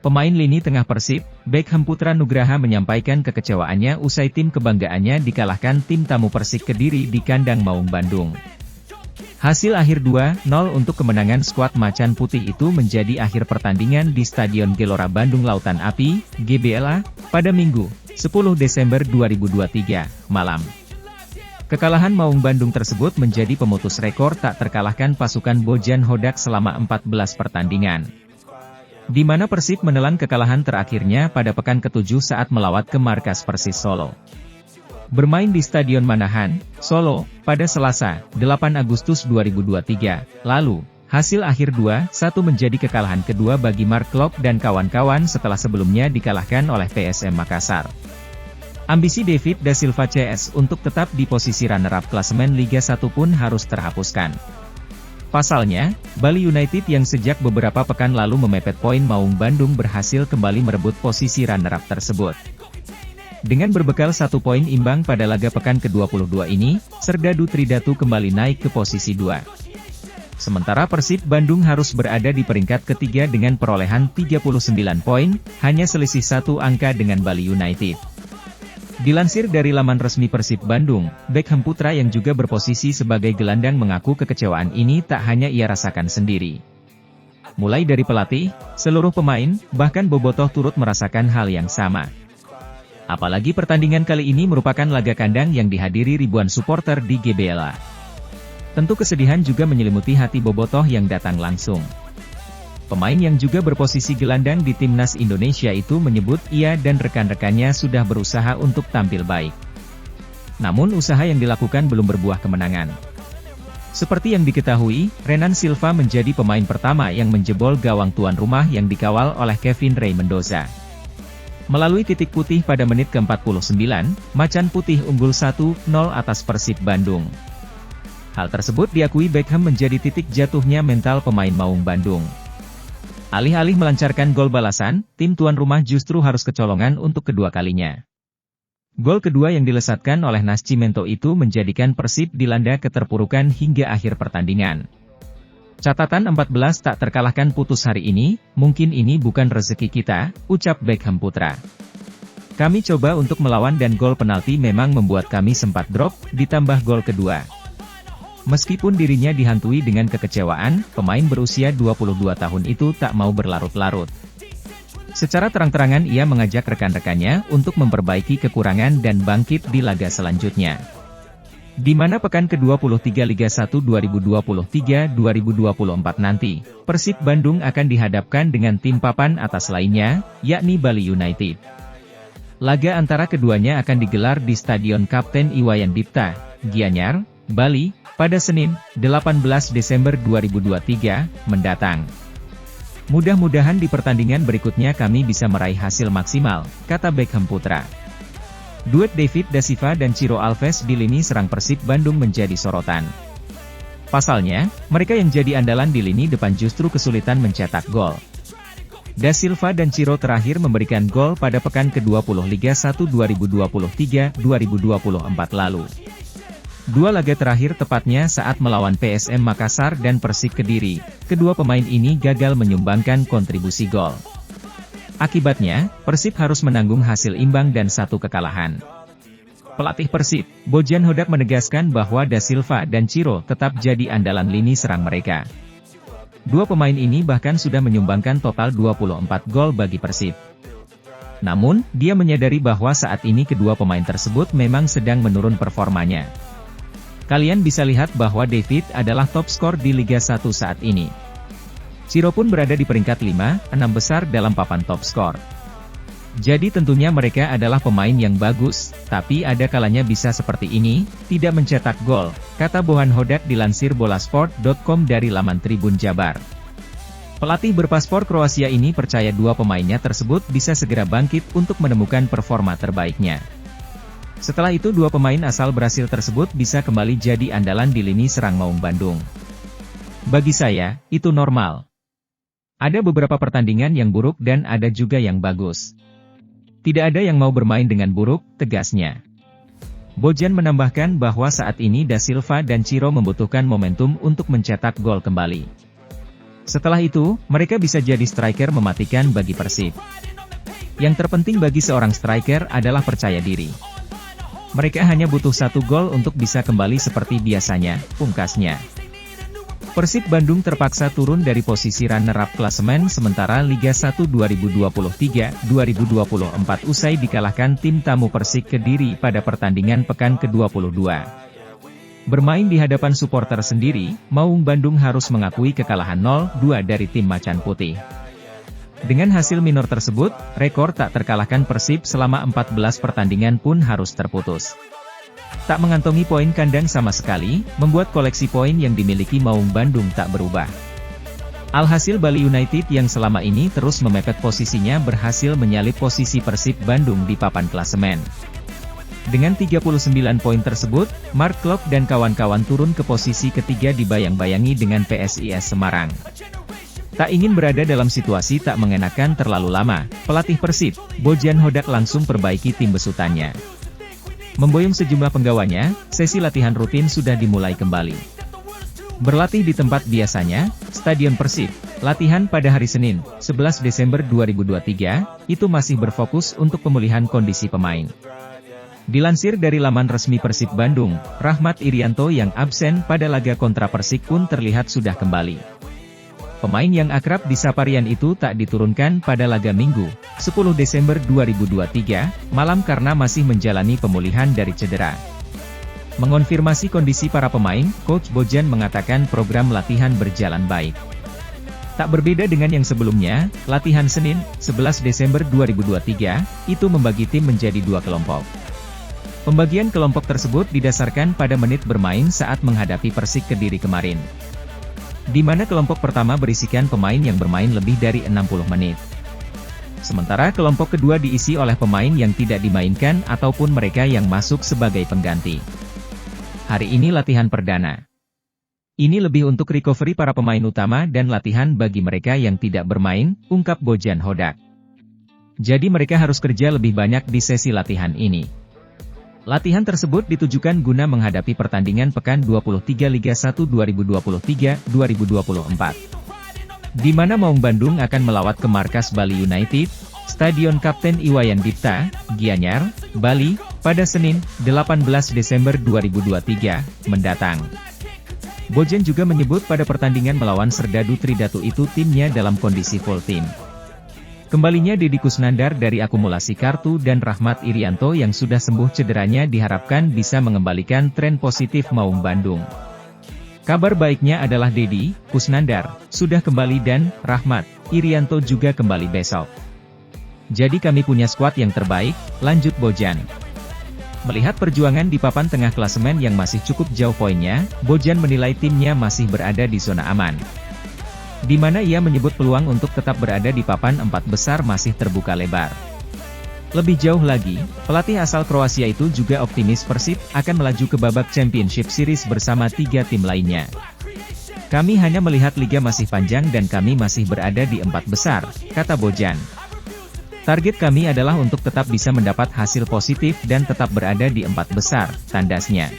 Pemain lini tengah Persib, Beckham Putra Nugraha menyampaikan kekecewaannya usai tim kebanggaannya dikalahkan tim tamu Persik Kediri di kandang Maung Bandung. Hasil akhir 2-0 untuk kemenangan skuad Macan Putih itu menjadi akhir pertandingan di Stadion Gelora Bandung Lautan Api, GBLA, pada Minggu, 10 Desember 2023, malam. Kekalahan Maung Bandung tersebut menjadi pemutus rekor tak terkalahkan pasukan Bojan Hodak selama 14 pertandingan. Di mana Persib menelan kekalahan terakhirnya pada pekan ke-7 saat melawat ke markas Persis Solo. Bermain di Stadion Manahan, Solo, pada Selasa, 8 Agustus 2023, lalu, hasil akhir 2-1 menjadi kekalahan kedua bagi Mark Klok dan kawan-kawan setelah sebelumnya dikalahkan oleh PSM Makassar. Ambisi David da Silva CS untuk tetap di posisi runner-up klasemen Liga 1 pun harus terhapuskan. Pasalnya, Bali United yang sejak beberapa pekan lalu memepet poin Maung Bandung berhasil kembali merebut posisi runner-up tersebut. Dengan berbekal 1 poin imbang pada laga pekan ke-22 ini, Serdadu Tridatu kembali naik ke posisi 2. Sementara Persib Bandung harus berada di peringkat ketiga dengan perolehan 39 poin, hanya selisih 1 angka dengan Bali United. Dilansir dari laman resmi Persib Bandung, Beckham Putra yang juga berposisi sebagai gelandang mengaku kekecewaan ini tak hanya ia rasakan sendiri. Mulai dari pelatih, seluruh pemain, bahkan Bobotoh turut merasakan hal yang sama. Apalagi pertandingan kali ini merupakan laga kandang yang dihadiri ribuan supporter di GBLA. Tentu kesedihan juga menyelimuti hati Bobotoh yang datang langsung. Pemain yang juga berposisi gelandang di Timnas Indonesia itu menyebut ia dan rekan-rekannya sudah berusaha untuk tampil baik. Namun usaha yang dilakukan belum berbuah kemenangan. Seperti yang diketahui, Renan Silva menjadi pemain pertama yang menjebol gawang tuan rumah yang dikawal oleh Kevin Ray Mendoza. Melalui titik putih pada menit ke-49, Macan Putih unggul 1-0 atas Persib Bandung. Hal tersebut diakui Beckham menjadi titik jatuhnya mental pemain Maung Bandung. Alih-alih melancarkan gol balasan, tim tuan rumah justru harus kecolongan untuk kedua kalinya. Gol kedua yang dilesatkan oleh Nascimento itu menjadikan Persib dilanda keterpurukan hingga akhir pertandingan. Catatan 14 tak terkalahkan putus hari ini, mungkin ini bukan rezeki kita, ucap Beckham Putra. Kami coba untuk melawan dan gol penalti memang membuat kami sempat drop, ditambah gol kedua. Meskipun dirinya dihantui dengan kekecewaan, pemain berusia 22 tahun itu tak mau berlarut-larut. Secara terang-terangan ia mengajak rekan-rekannya untuk memperbaiki kekurangan dan bangkit di laga selanjutnya. Di mana pekan ke-23 Liga 1 2023-2024 nanti, Persib Bandung akan dihadapkan dengan tim papan atas lainnya, yakni Bali United. Laga antara keduanya akan digelar di Stadion Kapten Iwayan Dipta, Gianyar, Bali, pada Senin, 18 Desember 2023, mendatang. Mudah-mudahan di pertandingan berikutnya kami bisa meraih hasil maksimal, kata Beckham Putra. Duet David da Silva dan Ciro Alves di lini serang Persib Bandung menjadi sorotan. Pasalnya, mereka yang jadi andalan di lini depan justru kesulitan mencetak gol. Da Silva dan Ciro terakhir memberikan gol pada pekan ke-20 Liga 1 2023-2024 lalu. Dua laga terakhir tepatnya saat melawan PSM Makassar dan Persik Kediri, kedua pemain ini gagal menyumbangkan kontribusi gol. Akibatnya, Persib harus menanggung hasil imbang dan 1 kekalahan. Pelatih Persib, Bojan Hodak menegaskan bahwa Da Silva dan Ciro tetap jadi andalan lini serang mereka. Dua pemain ini bahkan sudah menyumbangkan total 24 gol bagi Persib. Namun, dia menyadari bahwa saat ini kedua pemain tersebut memang sedang menurun performanya. Kalian bisa lihat bahwa David adalah top skor di Liga 1 saat ini. Ciro pun berada di peringkat 5-6 besar dalam papan top skor. Jadi tentunya mereka adalah pemain yang bagus, tapi ada kalanya bisa seperti ini, tidak mencetak gol, kata Bohan Hodak dilansir bolasport.com dari laman Tribun Jabar. Pelatih berpaspor Kroasia ini percaya dua pemainnya tersebut bisa segera bangkit untuk menemukan performa terbaiknya. Setelah itu dua pemain asal Brasil tersebut bisa kembali jadi andalan di lini serang Maung Bandung. Bagi saya, itu normal. Ada beberapa pertandingan yang buruk dan ada juga yang bagus. Tidak ada yang mau bermain dengan buruk, tegasnya. Bojan menambahkan bahwa saat ini Da Silva dan Ciro membutuhkan momentum untuk mencetak gol kembali. Setelah itu, mereka bisa jadi striker mematikan bagi Persib. Yang terpenting bagi seorang striker adalah percaya diri. Mereka hanya butuh 1 gol untuk bisa kembali seperti biasanya, pungkasnya. Persib Bandung terpaksa turun dari posisi runner-up klasemen sementara Liga 1 2023-2024 usai dikalahkan tim tamu Persik Kediri pada pertandingan pekan ke-22. Bermain di hadapan supporter sendiri, Maung Bandung harus mengakui kekalahan 0-2 dari tim Macan Putih. Dengan hasil minor tersebut, rekor tak terkalahkan Persib selama 14 pertandingan pun harus terputus. Tak mengantongi poin kandang sama sekali, membuat koleksi poin yang dimiliki Maung Bandung tak berubah. Alhasil Bali United yang selama ini terus memepet posisinya berhasil menyalip posisi Persib Bandung di papan klasemen. Dengan 39 poin tersebut, Mark Klok dan kawan-kawan turun ke posisi ketiga dibayang-bayangi dengan PSIS Semarang. Tak ingin berada dalam situasi tak mengenakan terlalu lama, pelatih Persib, Bojan Hodak langsung perbaiki tim besutannya. Memboyong sejumlah penggawanya, sesi latihan rutin sudah dimulai kembali. Berlatih di tempat biasanya, Stadion Persib, latihan pada hari Senin, 11 Desember 2023, itu masih berfokus untuk pemulihan kondisi pemain. Dilansir dari laman resmi Persib Bandung, Rahmat Irianto yang absen pada laga kontra Persik pun terlihat sudah kembali. Pemain yang akrab di Saparian itu tak diturunkan pada laga Minggu, 10 Desember 2023, malam karena masih menjalani pemulihan dari cedera. Mengonfirmasi kondisi para pemain, Coach Bojan mengatakan program latihan berjalan baik. Tak berbeda dengan yang sebelumnya, latihan Senin, 11 Desember 2023, itu membagi tim menjadi 2 kelompok. Pembagian kelompok tersebut didasarkan pada menit bermain saat menghadapi Persik Kediri kemarin. Di mana kelompok pertama berisikan pemain yang bermain lebih dari 60 menit. Sementara kelompok kedua diisi oleh pemain yang tidak dimainkan ataupun mereka yang masuk sebagai pengganti. Hari ini latihan perdana. Ini lebih untuk recovery para pemain utama dan latihan bagi mereka yang tidak bermain, ungkap Bojan Hodak. Jadi mereka harus kerja lebih banyak di sesi latihan ini. Latihan tersebut ditujukan guna menghadapi pertandingan pekan 23 Liga 1 2023-2024. Di mana Maung Bandung akan melawat ke markas Bali United, Stadion Kapten Iwayan Dipta, Gianyar, Bali, pada Senin, 18 Desember 2023, mendatang. Bojan juga menyebut pada pertandingan melawan Serdadu Tridatu itu timnya dalam kondisi full tim. Kembalinya Deddy Kusnandar dari akumulasi kartu dan Rahmat Irianto yang sudah sembuh cederanya diharapkan bisa mengembalikan tren positif Maung Bandung. Kabar baiknya adalah Deddy Kusnandar sudah kembali dan Rahmat Irianto juga kembali besok. Jadi kami punya skuad yang terbaik, lanjut Bojan. Melihat perjuangan di papan tengah klasemen yang masih cukup jauh poinnya, Bojan menilai timnya masih berada di zona aman. Di mana ia menyebut peluang untuk tetap berada di papan 4 besar masih terbuka lebar. Lebih jauh lagi, pelatih asal Kroasia itu juga optimis Persib akan melaju ke babak Championship Series bersama 3 tim lainnya. Kami hanya melihat liga masih panjang dan kami masih berada di 4 besar, kata Bojan. Target kami adalah untuk tetap bisa mendapat hasil positif dan tetap berada di 4 besar, tandasnya.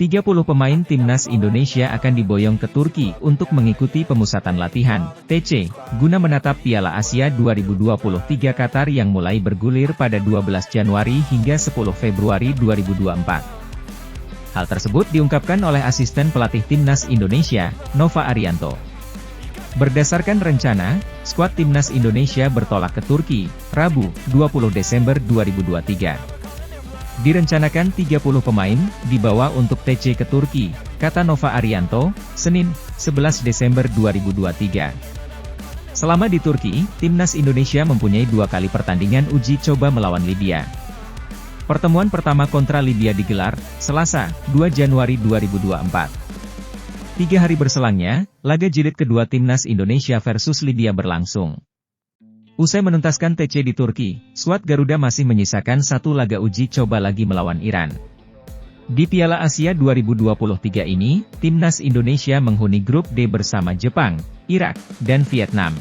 30 pemain timnas Indonesia akan diboyong ke Turki untuk mengikuti pemusatan latihan, TC, guna menatap Piala Asia 2023 Qatar yang mulai bergulir pada 12 Januari hingga 10 Februari 2024. Hal tersebut diungkapkan oleh asisten pelatih timnas Indonesia, Nova Arianto. Berdasarkan rencana, skuad timnas Indonesia bertolak ke Turki, Rabu, 20 Desember 2023. Direncanakan 30 pemain dibawa untuk TC ke Turki, kata Nova Arianto, Senin, 11 Desember 2023. Selama di Turki, timnas Indonesia mempunyai 2 kali pertandingan uji coba melawan Libya. Pertemuan pertama kontra Libya digelar, Selasa, 2 Januari 2024. 3 hari berselangnya, laga jilid kedua timnas Indonesia versus Libya berlangsung. Usai menuntaskan TC di Turki, skuad Garuda masih menyisakan 1 laga uji coba lagi melawan Iran. Di Piala Asia 2023 ini, timnas Indonesia menghuni grup D bersama Jepang, Irak, dan Vietnam.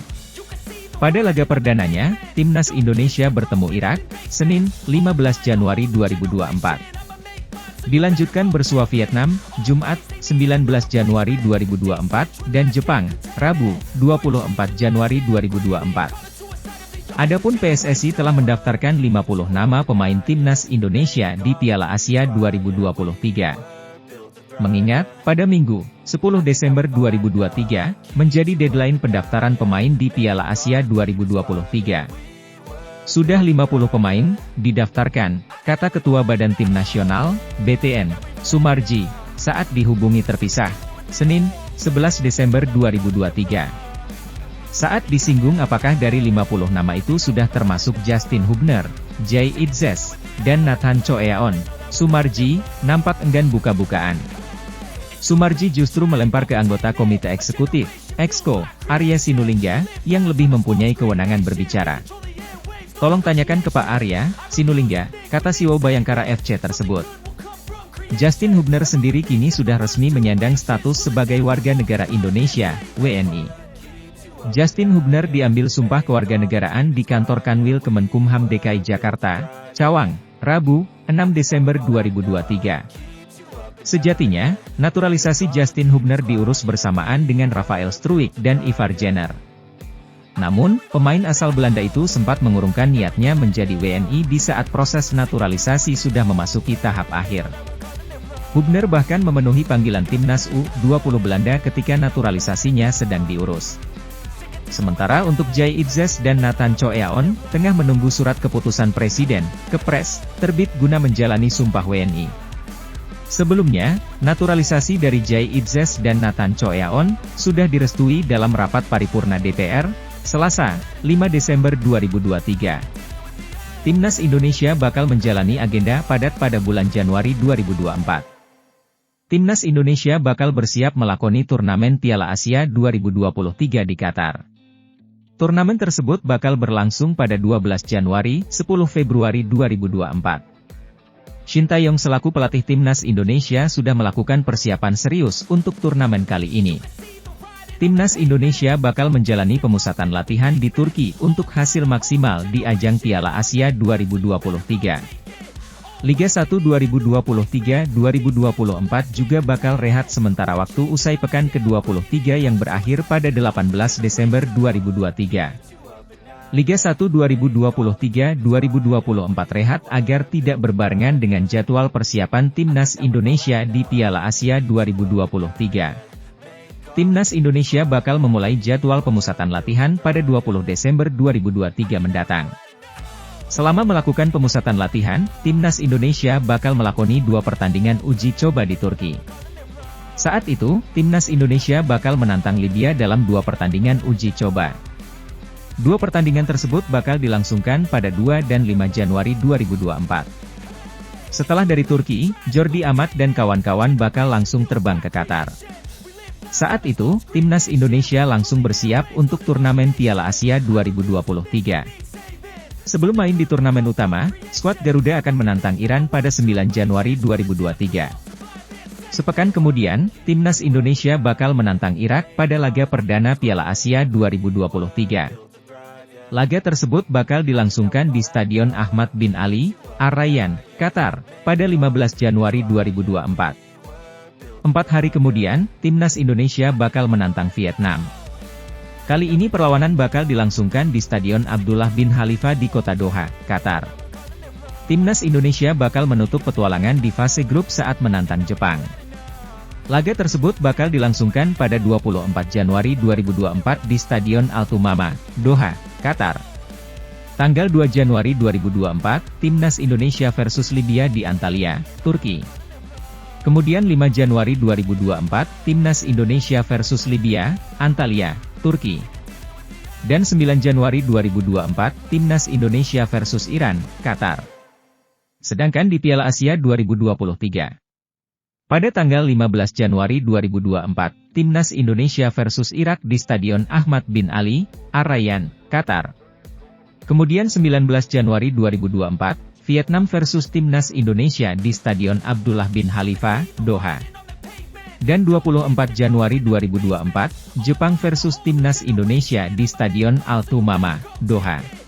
Pada laga perdananya, Timnas Indonesia bertemu Irak, Senin, 15 Januari 2024. Dilanjutkan bersua Vietnam, Jumat, 19 Januari 2024, dan Jepang, Rabu, 24 Januari 2024. Adapun PSSI telah mendaftarkan 50 nama pemain Timnas Indonesia di Piala Asia 2023. Mengingat, pada Minggu, 10 Desember 2023, menjadi deadline pendaftaran pemain di Piala Asia 2023. Sudah 50 pemain didaftarkan, kata Ketua Badan Tim Nasional, BTN, Sumarji, saat dihubungi terpisah, Senin, 11 Desember 2023. Saat disinggung apakah dari 50 nama itu sudah termasuk Justin Hubner, Jay Itzes, dan Nathan Choeaon, Sumarji nampak enggan buka-bukaan. Sumarji justru melempar ke anggota Komite Eksekutif, Exco, Arya Sinulinga, yang lebih mempunyai kewenangan berbicara. Tolong tanyakan ke Pak Arya Sinulinga, kata CEO Bayangkara FC tersebut. Justin Hubner sendiri kini sudah resmi menyandang status sebagai warga negara Indonesia, WNI. Justin Hubner diambil sumpah kewarganegaraan di kantor Kanwil Kemenkumham DKI Jakarta, Cawang, Rabu, 6 Desember 2023. Sejatinya, naturalisasi Justin Hubner diurus bersamaan dengan Rafael Struijk dan Ivar Jenner. Namun, pemain asal Belanda itu sempat mengurungkan niatnya menjadi WNI di saat proses naturalisasi sudah memasuki tahap akhir. Hubner bahkan memenuhi panggilan Timnas U20 Belanda ketika naturalisasinya sedang diurus. Sementara untuk Jay Itzes dan Nathan Choeaon, tengah menunggu surat keputusan Presiden, Kepres, terbit guna menjalani sumpah WNI. Sebelumnya, naturalisasi dari Jay Itzes dan Nathan Choeaon sudah direstui dalam rapat paripurna DPR, Selasa, 5 Desember 2023. Timnas Indonesia bakal menjalani agenda padat pada bulan Januari 2024. Timnas Indonesia bakal bersiap melakoni turnamen Piala Asia 2023 di Qatar. Turnamen tersebut bakal berlangsung pada 12 Januari, 10 Februari 2024. Shin Tae-yong selaku pelatih Timnas Indonesia sudah melakukan persiapan serius untuk turnamen kali ini. Timnas Indonesia bakal menjalani pemusatan latihan di Turki untuk hasil maksimal di ajang Piala Asia 2023. Liga 1 2023-2024 juga bakal rehat sementara waktu usai pekan ke-23 yang berakhir pada 18 Desember 2023. Liga 1 2023-2024 rehat agar tidak berbarengan dengan jadwal persiapan Timnas Indonesia di Piala Asia 2023. Timnas Indonesia bakal memulai jadwal pemusatan latihan pada 20 Desember 2023 mendatang. Selama melakukan pemusatan latihan, Timnas Indonesia bakal melakoni 2 pertandingan uji coba di Turki. Saat itu, Timnas Indonesia bakal menantang Libya dalam 2 pertandingan uji coba. 2 pertandingan tersebut bakal dilangsungkan pada 2 dan 5 Januari 2024. Setelah dari Turki, Jordi Amat dan kawan-kawan bakal langsung terbang ke Qatar. Saat itu, Timnas Indonesia langsung bersiap untuk turnamen Piala Asia 2023. Sebelum main di turnamen utama, skuad Garuda akan menantang Iran pada 9 Januari 2023. Sepekan kemudian, Timnas Indonesia bakal menantang Irak pada laga perdana Piala Asia 2023. Laga tersebut bakal dilangsungkan di Stadion Ahmad bin Ali, Ar-Rayyan, Qatar, pada 15 Januari 2024. 4 hari kemudian, Timnas Indonesia bakal menantang Vietnam. Kali ini perlawanan bakal dilangsungkan di Stadion Abdullah bin Khalifa di kota Doha, Qatar. Timnas Indonesia bakal menutup petualangan di fase grup saat menantang Jepang. Laga tersebut bakal dilangsungkan pada 24 Januari 2024 di Stadion Al-Thumama, Doha, Qatar. Tanggal 2 Januari 2024, Timnas Indonesia versus Libya di Antalya, Turki. Kemudian 5 Januari 2024, Timnas Indonesia versus Libya, Antalya, Turki. Dan 9 Januari 2024, Timnas Indonesia versus Iran, Qatar. Sedangkan di Piala Asia 2023. Pada tanggal 15 Januari 2024, Timnas Indonesia versus Irak di Stadion Ahmad bin Ali, Ar-Rayyan, Qatar. Kemudian 19 Januari 2024, Vietnam versus Timnas Indonesia di Stadion Abdullah bin Khalifa, Doha. Dan 24 Januari 2024, Jepang versus Timnas Indonesia di Stadion Altumama, Doha.